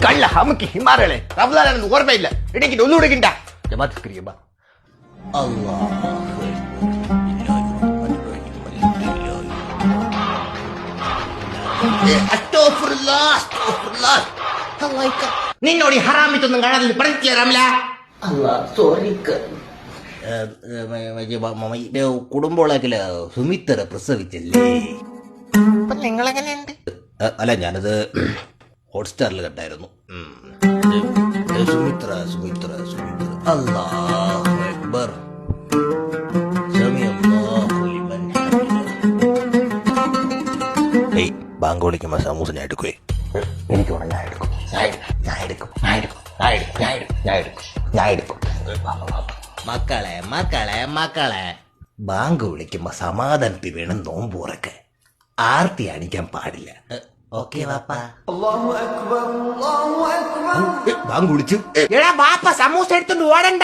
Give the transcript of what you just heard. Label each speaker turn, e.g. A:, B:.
A: കള്ള നമുക്ക് ഹിമാറകളെ റബ്ദാനൊന്നും ഓർമ്മയില്ല ഇടയ്ക്ക് ഒന്നും എടുക്കണ്ട ജമാഅത്ത് കറിയബ നിന്നോട് ഹറാമിത്തൊന്നും കാണാൻ പറഞ്ഞില്ല കുടുംബോളാക്കില് സുമിത്ര പ്രസവിച്ചല്ലേ നിങ്ങളെങ്ങനെയുണ്ട്? അല്ല ഞാനത് ഹോട്ട്സ്റ്റാറിൽ കണ്ടായിരുന്നു. സുമിത്ര സുമിത്ര സുമിത്ര അല്ലാഹു അക്ബർ ബാങ്ക് വിളിക്കുമ്പോ സമൂസ ഞാൻ എടുക്കുവേ. എനിക്ക് വേണം, ഞാൻ എടുക്കും. മക്കളെ മക്കളെ മക്കളെ ബാങ്ക് വിളിക്കുമ്പോ സമാധാനത്തിൽ വേണം നോമ്പ് ഉറക്കെ. ആർത്തി അടിക്കാൻ പാടില്ല. ഓക്കെ വാപ്പാ. ബാങ്ക് വിളിച്ചു. എടാ വാപ്പ സമൂസ എടുത്തോണ്ട് ഓടണ്ട.